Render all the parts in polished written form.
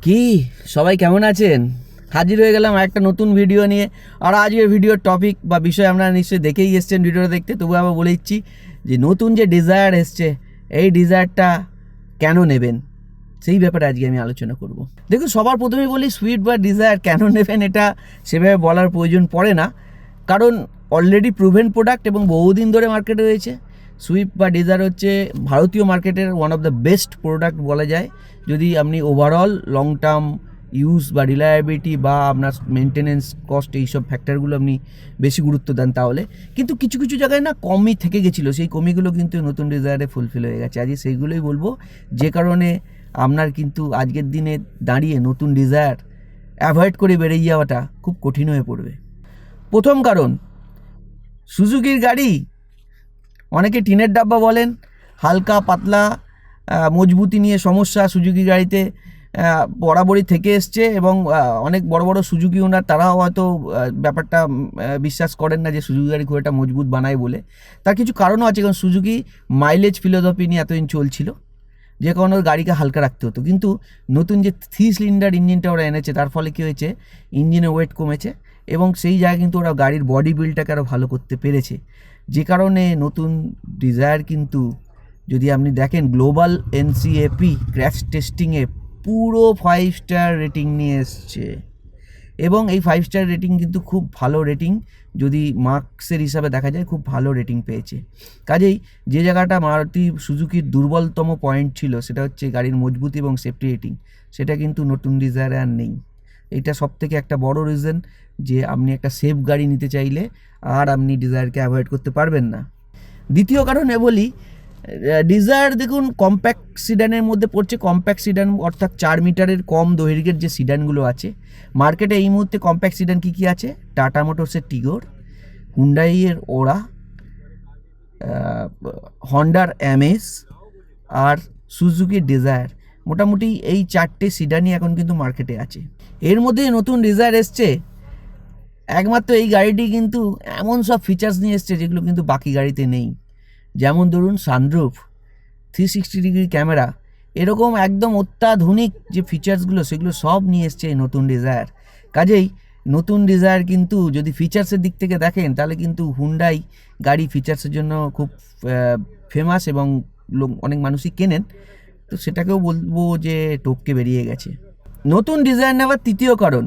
কি সবাই কেমন আছেন? হাজির হয়ে গেলাম একটা নতুন ভিডিও নিয়ে। আর আজকের ভিডিওর টপিক বা বিষয় আমরা নিশ্চয়ই দেখেই এসছেন ভিডিওটা দেখতে, তবু আবার বলে দিচ্ছি যে নতুন যে ডিজায়ার এসছে, এই ডিজায়ারটা কেন নেবেন সেই ব্যাপারে আজকে আমি আলোচনা করব। দেখুন, সবার প্রথমে বলি সুইফট বা ডিজায়ার কেন নেবেন এটা সেভাবে বলার প্রয়োজন পড়ে না, কারণ অলরেডি প্রুভেন প্রোডাক্ট এবং বহুদিন ধরে মার্কেটে রয়েছে। সুইফট বা ডিজায়ার হচ্ছে ভারতীয় মার্কেটের one of the best product বলা যায়, যদি আপনি ওভারঅল লং টার্ম ইউজ বা রিলায়েবিলিটি বা আপনার মেনটেনেন্স কস্ট এইসব ফ্যাক্টরগুলো আপনি বেশি গুরুত্ব দেন তাহলে। কিন্তু কিছু কিছু জায়গায় না কমই থেকে গেছিলো, সেই কমিগুলো কিন্তু নতুন ডিজায়ারে ফুলফিল হয়ে গেছে। আজকে সেইগুলোই বলবো, যে কারণে আপনার কিন্তু আজকের দিনে দাঁড়িয়ে নতুন ডিজায়ার অ্যাভয়েড করে বেরিয়ে যাওয়াটা খুব কঠিন হয়ে পড়বে। প্রথম কারণ, সুজুকির গাড়ি অনেকে টিনের ডাব্বা বলেন, হালকা পাতলা, মজবুতি নিয়ে সমস্যা সুজুকি গাড়িতে বরাবরই থেকে এসছে, এবং অনেক বড় বড় সুজুকি ওনার তারাও হয়তো ব্যাপারটা বিশ্বাস করেন না যে সুজুকি গাড়ি খুব একটা মজবুত বানায় বলে। তার কিছু কারণও আছে, কারণ সুজুকি মাইলেজ ফিলোসফি নিয়ে এতদিন চলছিল, যে কারণে গাড়িকে হালকা রাখতে হতো। কিন্তু নতুন যে 3 সিলিন্ডার ইঞ্জিনটা ওরা এনেছে, তার ফলে কী হয়েছে, ইঞ্জিনের ওয়েট কমেছে এবং সেই জায়গায় কিন্তু ওরা গাড়ির বডি বিল্ডটাকে আরও ভালো করতে পেরেছে, যে কারণে নতুন ডিজায়ার কিন্তু যদি আপনি দেখেন গ্লোবাল এনসিএপি ক্র্যাশ টেস্টিংয়ে পুরো 5 স্টার রেটিং নিয়ে এসছে, এবং এই 5 স্টার রেটিং কিন্তু খুব ভালো রেটিং, যদি মার্কসের হিসাবে দেখা যায় খুব ভালো রেটিং পেয়েছে। কাজেই যে জায়গাটা মারুতি সুজুকির দুর্বলতম পয়েন্ট ছিল, সেটা হচ্ছে গাড়ির মজবুতি এবং সেফটি রেটিং, সেটা কিন্তু নতুন ডিজায়ারে আর নেই। এইটা সবথেকে একটা বড় রিজন যে আপনি একটা সেফ গাড়ি নিতে চাইলে আর আপনি ডিজায়ারকে অ্যাভয়েড করতে পারবেন না। দ্বিতীয় কারণে বলি, ডিজায়ার দেখুন কম্প্যাক্ট সিডানের মধ্যে পড়ছে। কম্প্যাক্ট সিডান অর্থাৎ 4 মিটারের কম দৈর্ঘ্যের যে সিডানগুলো আছে মার্কেটে এই মুহূর্তে, কম্প্যাক্ট সিডান কী কী আছে? টাটা মোটরসের টিগোর, হুন্ডাইয়ের ওরা, হন্ডার অ্যামেজ আর সুজুকির ডিজায়ার। মোটামুটি এই 4টে সিডানই এখন কিন্তু মার্কেটে আছে। এর মধ্যে নতুন ডিজায়ার এসছে, একমাত্র এই গাড়িটি কিন্তু এমন সব ফিচার্স নিয়ে এসছে যেগুলো কিন্তু বাকি গাড়িতে নেই। যেমন ধরুন সানরুফ, 360 ডিগ্রি ক্যামেরা, এরকম একদম অত্যাধুনিক যে ফিচার্সগুলো সেগুলো সব নিয়ে এসছে এই নতুন ডিজায়ার। কাজেই নতুন ডিজায়ার কিন্তু যদি ফিচার্সের দিক থেকে দেখেন, তাহলে কিন্তু হুন্ডাই গাড়ি ফিচার্সের জন্য খুব ফেমাস এবং অনেক মানুষই কেনেন, তো সেটাকেও বলবো যে টপকে বেরিয়ে গেছে। নতুন ডিজায়ার নেওয়ার তৃতীয় কারণ,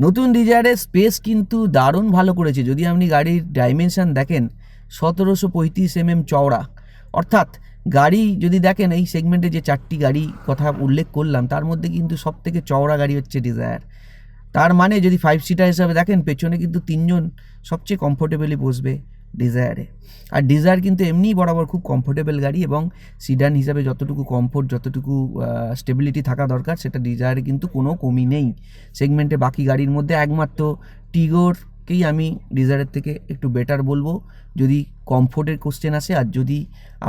নতুন ডিজায়ারের স্পেস কিন্তু দারুণ ভালো করেছে। যদি আপনি গাড়ির ডাইমেনশান দেখেন, 1735 mm চওড়া, অর্থাৎ গাড়ি যদি দেখেন এই সেগমেন্টে যে 4টি গাড়ি কথা উল্লেখ করলাম, তার মধ্যে কিন্তু সব থেকে চওড়া গাড়ি হচ্ছে ডিজায়ার। তার মানে যদি 5 সিটার হিসাবে দেখেন, পেছনে কিন্তু 3 জন সবচেয়ে কমফোর্টেবলি বসবে ডিজায়ারে। আর ডিজায়ার কিন্তু এমনিই বরাবর খুব কমফোর্টেবল গাড়ি, এবং সিডান হিসাবে যতটুকু কমফোর্ট, যতটুকু স্টেবিলিটি থাকা দরকার, সেটা ডিজায়ারে কিন্তু কোনো কমি নেই সেগমেন্টে। বাকি গাড়ির মধ্যে একমাত্র টিগোরকেই আমি ডিজায়ারের থেকে একটু বেটার বলবো যদি কমফোর্টের কোশ্চেন আসে, আর যদি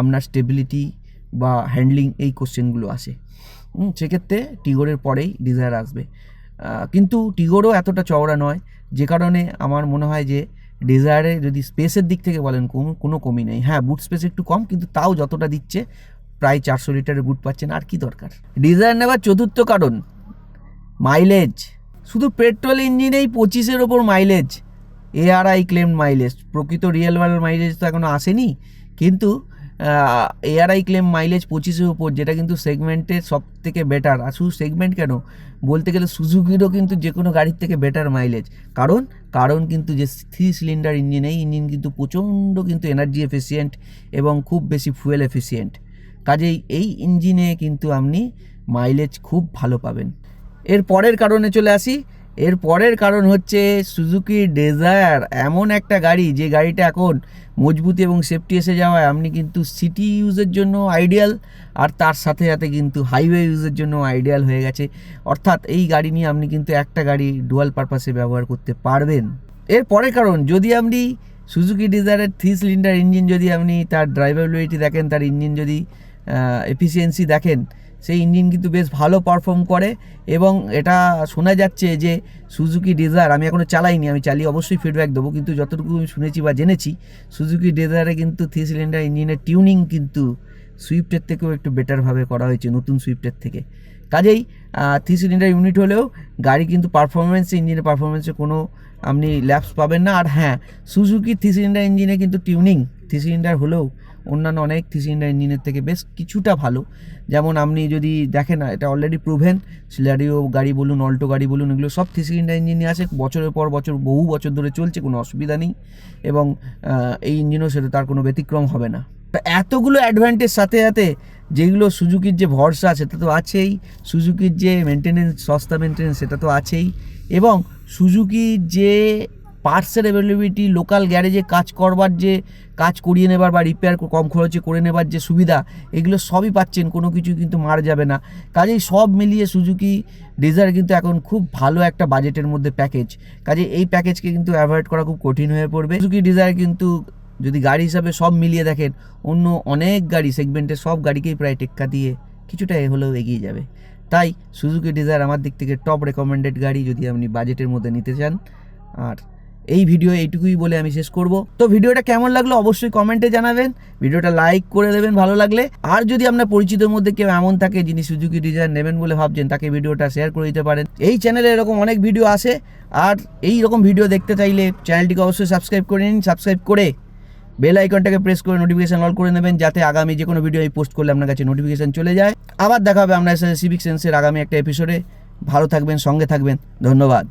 আপনার স্টেবিলিটি বা হ্যান্ডলিং এই কোশ্চেনগুলো আসে, সেক্ষেত্রে টিগোরের পরেই ডিজায়ার আসবে। কিন্তু টিগোরও এতটা চওড়া নয়, যে কারণে আমার মনে হয় যে ডিজায়ারে যদি স্পেসের দিক থেকে বলেন কোনো কমি নেই। হ্যাঁ, বুট স্পেস একটু কম, কিন্তু তাও যতটা দিচ্ছে প্রায় 400 লিটারের বুট পাচ্ছেন, আর কি দরকার। ডিজায়ার নেওয়ার চতুর্থ কারণ, মাইলেজ। শুধু পেট্রোল ইঞ্জিনেই 25-এর ওপর মাইলেজ, এআরআই ক্লেম মাইলেজ। প্রকৃত রিয়েল ওয়ার্ল্ড মাইলেজ তো এখনও আসেনি, কিন্তু এআরআই ক্লেম মাইলেজ 25-এর উপর, যেটা কিন্তু সেগমেন্টের সব থেকে বেটার। আর শুধু সেগমেন্ট কেন, বলতে গেলে সুজুকিরও কিন্তু যে কোনো গাড়ির থেকে বেটার মাইলেজ। কারণ কিন্তু যে 3 সিলিন্ডার ইঞ্জিন, এই ইঞ্জিন কিন্তু প্রচণ্ড কিন্তু এনার্জি এফিসিয়েন্ট এবং খুব বেশি ফুয়েল এফিসিয়েন্ট। কাজেই এই ইঞ্জিনে কিন্তু আপনি মাইলেজ খুব ভালো পাবেন। এর পরের কারণে চলে আসি। এর পরের কারণ হচ্ছে সুজুকি ডিজায়ার এমন একটা গাড়ি, যে গাড়িটা এখন মজবুতি এবং সেফটি এসে যাওয়ায় আপনি কিন্তু সিটি ইউজের জন্য আইডিয়াল, আর তার সাথে সাথে কিন্তু হাইওয়ে ইউজের জন্য আইডিয়াল হয়ে গেছে। অর্থাৎ এই গাড়ি নিয়ে আপনি কিন্তু একটা গাড়ি ডুয়াল পারপাসে ব্যবহার করতে পারবেন। এর পরের কারণ, যদি আপনি সুজুকি ডিজায়ারের 3 সিলিন্ডার ইঞ্জিন যদি আপনি তার ড্রাইভেবিলিটি দেখেন, তার ইঞ্জিন যদি এফিসিয়েন্সি দেখেন, সেই ইঞ্জিন কিন্তু বেশ ভালো পারফর্ম করে। এবং এটা শোনা যাচ্ছে যে সুজুকি ডিজায়ার, আমি এখনও চালাইনি, আমি চালিয়ে অবশ্যই ফিডব্যাক দেবো, কিন্তু যতটুকু আমি শুনেছি বা জেনেছি, সুজুকি ডিজায়ারে কিন্তু 3 সিলিন্ডার ইঞ্জিনের টিউনিং কিন্তু সুইফটের থেকেও একটু বেটারভাবে করা হয়েছে, নতুন সুইফটের থেকে। কাজেই 3 সিলিন্ডার ইউনিট হলেও গাড়ি কিন্তু ইঞ্জিনের পারফরমেন্সে কোনো আপনি ল্যাপস পাবেন না। আর হ্যাঁ, সুজুকি 3 সিলিন্ডার ইঞ্জিনে কিন্তু টিউনিং 3 সিলিন্ডার হলেও অন্যান্য অনেক 3 সিলিন্ডার ইঞ্জিনের থেকে বেশ কিছুটা ভালো। যেমন আপনি যদি দেখেন, এটা অলরেডি প্রুভেন, সিলারিও গাড়ি বলুন, অল্টো গাড়ি বলুন, এগুলো সব 3 সিলিন্ডার ইঞ্জিনই আছে, বছরের পর বছর বহু বছর ধরে চলছে, কোনো অসুবিধা নেই। এবং এই ইঞ্জিনও সেটা তার কোনো ব্যতিক্রম হবে না। এতগুলো অ্যাডভান্টেজ সাথে সাথে যেগুলো সুজুকির যে ভরসা সেটা তো আছেই, সুজুকির যে মেনটেনেন্স, সস্তা মেনটেনেন্স সেটা তো আছেই, এবং সুজুকির যে পার্টসের অ্যাভেলেবিলিটি, লোকাল গ্যারেজে কাজ করবার যে কাজ করিয়ে নেবার বা রিপেয়ার কম খরচে করে নেবার যে সুবিধা, এগুলো সবই পাচ্ছেন, কোনো কিছু কিন্তু মার যাবে না। কাজেই সব মিলিয়ে সুজুকি ডিজায়ার কিন্তু এখন খুব ভালো একটা বাজেটের মধ্যে প্যাকেজ। কাজে এই প্যাকেজকে কিন্তু অ্যাভয়েড করা খুব কঠিন হয়ে পড়বে। সুজুকি ডিজায়ার কিন্তু যদি গাড়ি হিসাবে সব মিলিয়ে দেখেন, অন্য অনেক গাড়ি সেগমেন্টের সব গাড়িকেই প্রায় টেক্কা দিয়ে কিছুটা হলেও এগিয়ে যাবে। তাই সুজুকি ডিজায়ার আমার দিক থেকে টপ রেকমেন্ডেড গাড়ি, যদি আপনি বাজেটের মধ্যে নিতে চান। আর এই ভিডিও এইটুকুই বলে আমি শেষ করব। তো ভিডিওটা কেমন লাগলো অবশ্যই কমেন্টে জানাবেন, ভিডিওটা লাইক করে দেবেন ভালো লাগলে। আর যদি আপনার পরিচিতর মধ্যে কেউ এমন থাকে যিনি সুজুকি ডিজায়ার নেবেন বলে ভাবছেন, তাকে ভিডিওটা শেয়ার করে দিতে পারেন। এই চ্যানেলে এরকম অনেক ভিডিও আসে, আর এই রকম ভিডিও দেখতে চাইলে চ্যানেলটিকে অবশ্যই সাবস্ক্রাইব করে নিন। সাবস্ক্রাইব করে বেল আইকনটাকে প্রেস করে নোটিফিকেশন অল করে নেবেন, যাতে আগামী যে কোনো ভিডিও আমি পোস্ট করলে আপনার কাছে নোটিফিকেশন চলে যায়। আবার দেখা হবে আপনার সাথে সিভিক সেন্সের আগামী একটা এপিসোডে। ভালো থাকবেন, সঙ্গে থাকবেন, ধন্যবাদ।